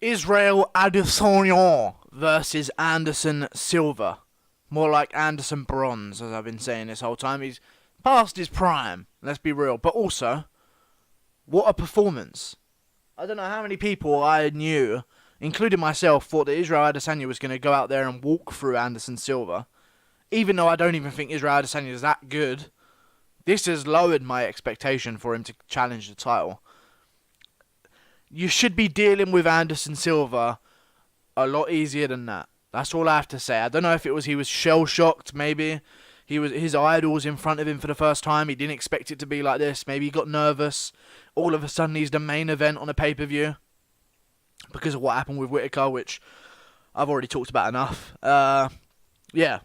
Israel Adesanya versus Anderson Silva. More like Anderson Bronze, as I've been saying this whole time. He's past his prime, let's be real. But also, what a performance. I don't know how many people I knew, including myself, thought that Israel Adesanya was going to go out there and walk through Anderson Silva. Even though I don't even think Israel Adesanya is that good, this has lowered my expectation for him to challenge the title. You should be dealing with Anderson Silva a lot easier than that. That's all I have to say. I don't know if it was he was shell-shocked, maybe. His idol was in front of him for the first time. He didn't expect it to be like this. Maybe he got nervous. All of a sudden he's the main event on a pay-per-view because of what happened with Whittaker, which I've already talked about enough. Yeah.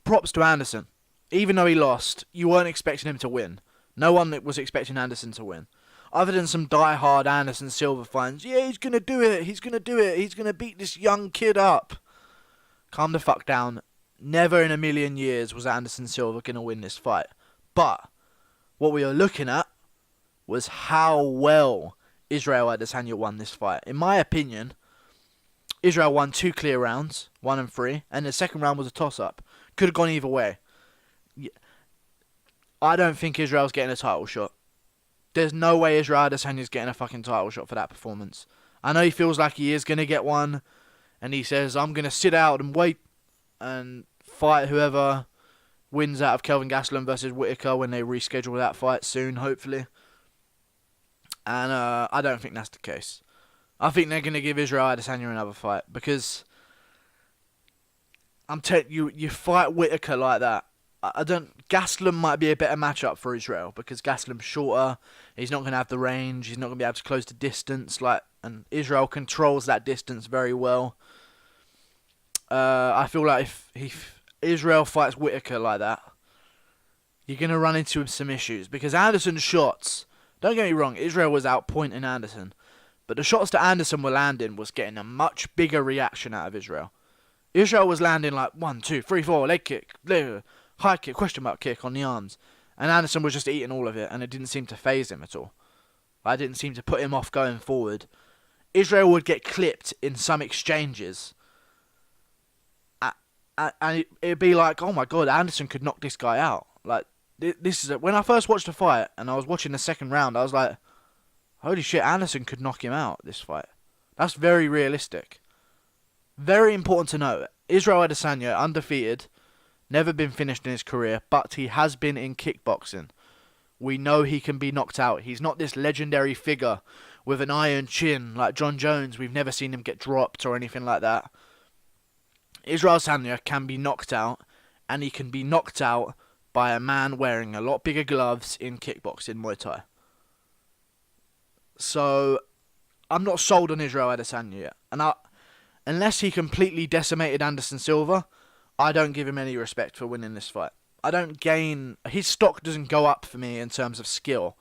Props to Anderson. Even though he lost, you weren't expecting him to win. No one was expecting Anderson to win. Other than some die-hard Anderson Silva fans, yeah, he's going to do it, he's going to do it, he's going to beat this young kid up. Calm the fuck down. Never in a million years was Anderson Silva going to win this fight. But what we were looking at was how well Israel Adesanya won this fight. In my opinion, Israel won 2 clear rounds, 1 and 3, and the second round was a toss-up. Could have gone either way. I don't think Israel's getting a title shot. There's no way Israel Adesanya's getting a fucking title shot for that performance. I know he feels like he is going to get one, and he says, I'm going to sit out and wait and fight whoever wins out of Kelvin Gastelum versus Whittaker when they reschedule that fight soon, hopefully. And I don't think that's the case. I think they're going to give Israel Adesanya another fight, because I'm telling you, you fight Whittaker like that. Gastelum might be a better matchup for Israel, because Gastelum's shorter. He's not going to have the range. He's not going to be able to close the distance. And Israel controls that distance very well. I feel like if Israel fights Whittaker like that, you're going to run into some issues, because Anderson's shots, don't get me wrong, Israel was outpointing Anderson, but the shots that Anderson were landing was getting a much bigger reaction out of Israel. Israel was landing like 1, 2, 3, 4, leg kick, high kick, question mark kick on the arms. And Anderson was just eating all of it, and it didn't seem to faze him at all. I didn't seem to put him off going forward. Israel would get clipped in some exchanges. And it'd be like, oh my god, Anderson could knock this guy out. Like, this is when I first watched the fight, and I was watching the second round, I was like, holy shit, Anderson could knock him out this fight. That's very realistic. Very important to note. Israel Adesanya, undefeated, never been finished in his career, but he has been in kickboxing. We know he can be knocked out. He's not this legendary figure with an iron chin like John Jones. We've never seen him get dropped or anything like that. Israel Adesanya can be knocked out, and he can be knocked out by a man wearing a lot bigger gloves in kickboxing, Muay Thai. So, I'm not sold on Israel Adesanya yet. And unless he completely decimated Anderson Silva, I don't give him any respect for winning this fight. His stock doesn't go up for me in terms of skill.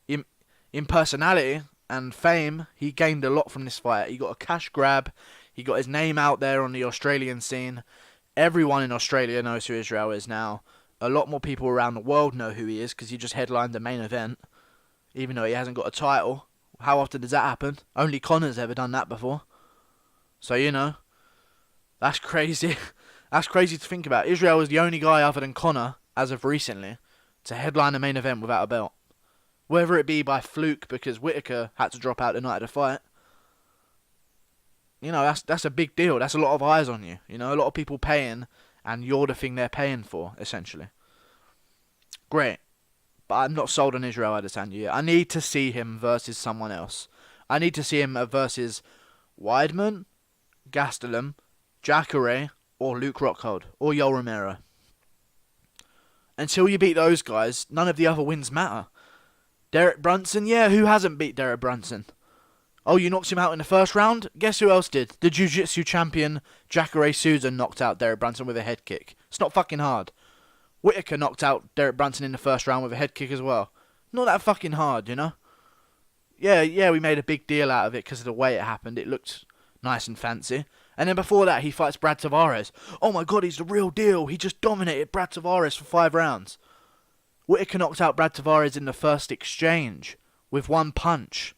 In personality and fame, he gained a lot from this fight. He got a cash grab. He got his name out there on the Australian scene. Everyone in Australia knows who Israel is now. A lot more people around the world know who he is, because he just headlined the main event, even though he hasn't got a title. How often does that happen? Only Conor's ever done that before. So, that's crazy. That's crazy to think about. Israel was the only guy other than Conor, as of recently, to headline the main event without a belt. Whether it be by fluke because Whittaker had to drop out the night of the fight. That's a big deal. That's a lot of eyes on you. A lot of people paying, and you're the thing they're paying for, essentially. Great. But I'm not sold on Israel Adesanya yet. I need to see him versus someone else. I need to see him versus Weidman, Gastelum, Jacare, or Luke Rockhold, or Yoel Romero. Until you beat those guys, none of the other wins matter. Derek Brunson, yeah, who hasn't beat Derek Brunson? Oh, you knocked him out in the first round? Guess who else did? The Jiu-Jitsu champion Jacare Souza knocked out Derek Brunson with a head kick. It's not fucking hard. Whittaker knocked out Derek Brunson in the first round with a head kick as well. Not that fucking hard, Yeah, we made a big deal out of it because of the way it happened. It looked nice and fancy. And then before that, he fights Brad Tavares. Oh my god, he's the real deal. He just dominated Brad Tavares for 5 rounds. Whittaker knocked out Brad Tavares in the first exchange with 1 punch.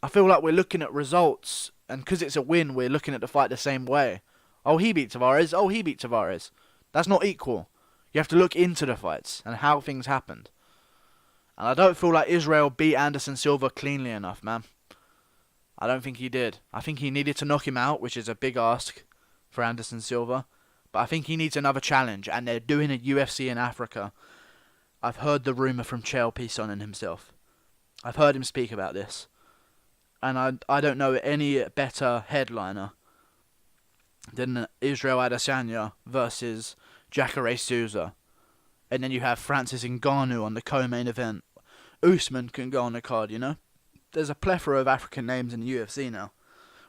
I feel like we're looking at results, and because it's a win, we're looking at the fight the same way. Oh, he beat Tavares. Oh, he beat Tavares. That's not equal. You have to look into the fights and how things happened. And I don't feel like Israel beat Anderson Silva cleanly enough, man. I don't think he did. I think he needed to knock him out, which is a big ask for Anderson Silva. But I think he needs another challenge, and they're doing a UFC in Africa. I've heard the rumour from Chael Sonnen himself. I've heard him speak about this. And I don't know any better headliner than Israel Adesanya versus Jacare Souza. And then you have Francis Ngannou on the co-main event. Usman can go on the card, you know? There's a plethora of African names in the UFC now.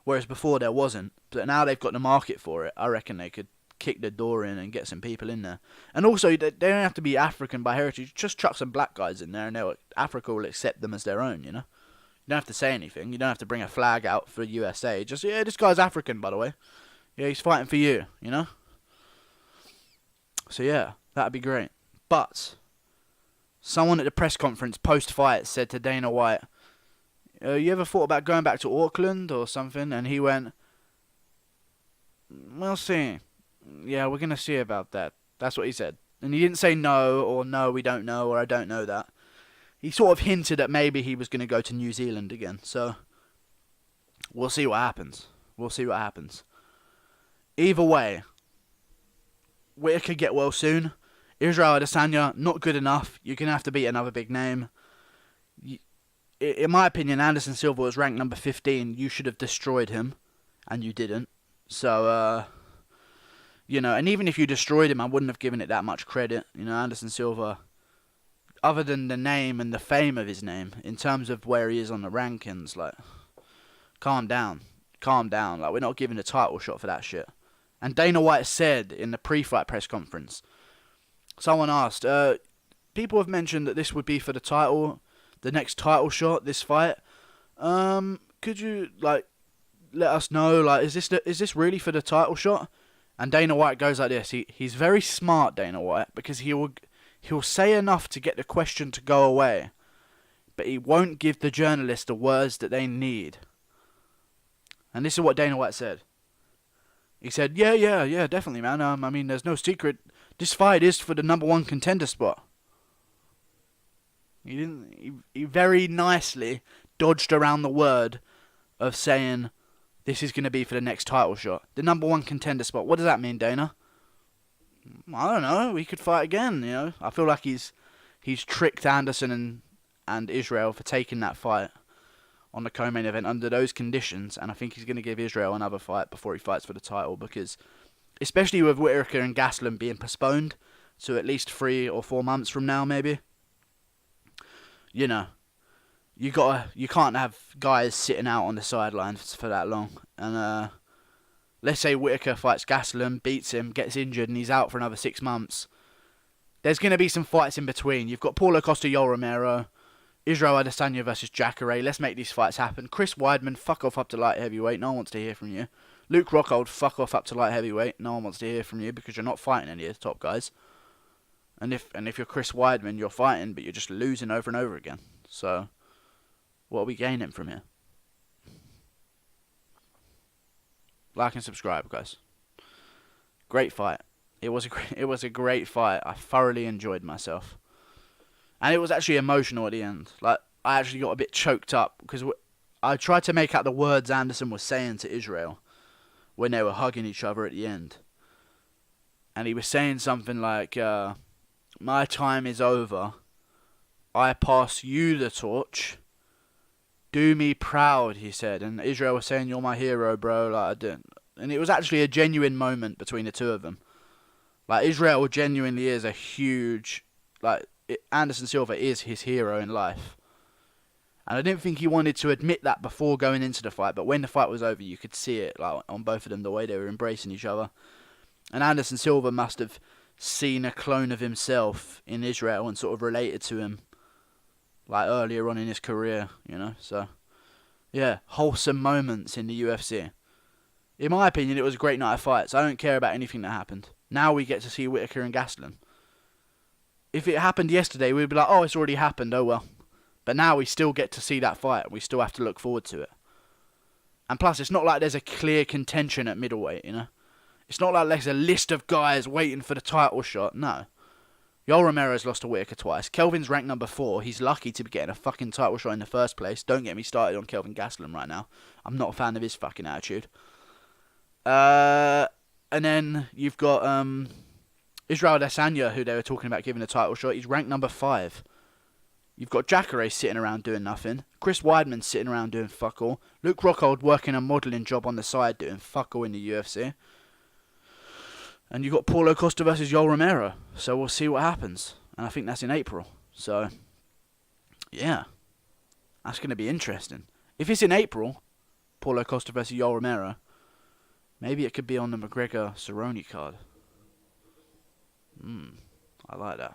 Whereas before there wasn't. But now they've got the market for it. I reckon they could kick the door in and get some people in there. And also, they don't have to be African by heritage. Just chuck some black guys in there and Africa will accept them as their own, you know? You don't have to say anything. You don't have to bring a flag out for USA. Just, yeah, this guy's African, by the way. Yeah, he's fighting for you, you know? So, yeah, that'd be great. But someone at the press conference post-fight said to Dana White, you ever thought about going back to Auckland or something? And he went, we'll see. Yeah, we're going to see about that. That's what he said. And he didn't say no, or no, we don't know, or I don't know that. He sort of hinted that maybe he was going to go to New Zealand again. So, we'll see what happens. We'll see what happens. Either way, Whittaker get well soon. Israel Adesanya, not good enough. You're going to have to beat another big name. In my opinion, Anderson Silva was ranked number 15. You should have destroyed him, and you didn't. So, you know, and even if you destroyed him, I wouldn't have given it that much credit. You know, Anderson Silva, other than the name and the fame of his name, in terms of where he is on the rankings, like, calm down. Calm down. Like, we're not giving a title shot for that shit. And Dana White said in the pre-fight press conference, someone asked, people have mentioned that this would be for the title, the next title shot, this fight. Could you, like, let us know, like, is this really for the title shot? And Dana White goes like this. He's very smart, Dana White, because he'll say enough to get the question to go away, but he won't give the journalist the words that they need. And this is what Dana White said. He said, yeah, definitely, man. I mean, there's no secret. This fight is for the number 1 contender spot. He very nicely dodged around the word of saying this is going to be for the next title shot. The number 1 contender spot. What does that mean, Dana? I don't know. We could fight again, you know. I feel like he's tricked Anderson and Israel for taking that fight on the co-main event under those conditions, and I think he's going to give Israel another fight before he fights for the title, because especially with Whittaker and Gastelum being postponed to at least 3 or 4 months from now, maybe. You know, you can't have guys sitting out on the sidelines for that long. And let's say Whittaker fights Gastelum, beats him, gets injured, and he's out for another 6 months. There's going to be some fights in between. You've got Paulo Costa, Yoel Romero, Israel Adesanya versus Jacare. Let's make these fights happen. Chris Weidman, fuck off up to light heavyweight. No one wants to hear from you. Luke Rockhold, fuck off up to light heavyweight. No one wants to hear from you because you're not fighting any of the top guys. And if you're Chris Weidman, you're fighting, but you're just losing over and over again. So, what are we gaining from here? Like and subscribe, guys. Great fight. It was a great fight. I thoroughly enjoyed myself. And it was actually emotional at the end. Like, I actually got a bit choked up because I tried to make out the words Anderson was saying to Israel when they were hugging each other at the end. And he was saying something like, my time is over. I pass you the torch. Do me proud, he said. And Israel was saying, you're my hero, bro. Like, I didn't. And it was actually a genuine moment between the two of them. Like, Israel genuinely is a huge, like, Anderson Silva is his hero in life. And I didn't think he wanted to admit that before going into the fight, but when the fight was over, you could see it, like, on both of them, the way they were embracing each other. And Anderson Silva must have seen a clone of himself in Israel and sort of related to him, like, earlier on in his career, you know. So, yeah, wholesome moments in the UFC. In my opinion, it was a great night of fights. I don't care about anything that happened. Now we get to see Whittaker and Gastelum. If it happened yesterday, we'd be like, oh, it's already happened, oh well. But now we still get to see that fight. We still have to look forward to it. And plus, it's not like there's a clear contention at middleweight, you know? It's not like there's a list of guys waiting for the title shot. No. Yoel Romero's lost to Whittaker twice. Kelvin's ranked number 4. He's lucky to be getting a fucking title shot in the first place. Don't get me started on Kelvin Gastelum right now. I'm not a fan of his fucking attitude. And then you've got Israel Adesanya, who they were talking about giving a title shot. He's ranked number 5. You've got Jacare sitting around doing nothing. Chris Weidman sitting around doing fuck all. Luke Rockhold working a modelling job on the side doing fuck all in the UFC. And you've got Paulo Costa versus Yoel Romero. So we'll see what happens. And I think that's in April. So, yeah. That's going to be interesting. If it's in April, Paulo Costa versus Yoel Romero, maybe it could be on the McGregor-Cerrone card. I like that.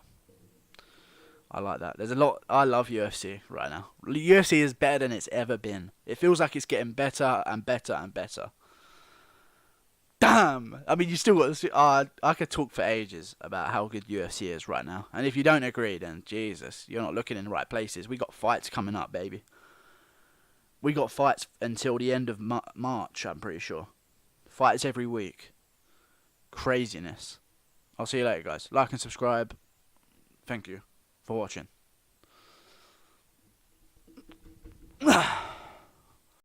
I like that. There's a lot. I love UFC right now. UFC is better than it's ever been. It feels like it's getting better and better and better. Damn! I mean, you still got to. I could talk for ages about how good UFC is right now. And if you don't agree, then Jesus, you're not looking in the right places. We got fights coming up, baby. We got fights until the end of March, I'm pretty sure. Fights every week. Craziness. I'll see you later, guys. Like and subscribe. Thank you for watching.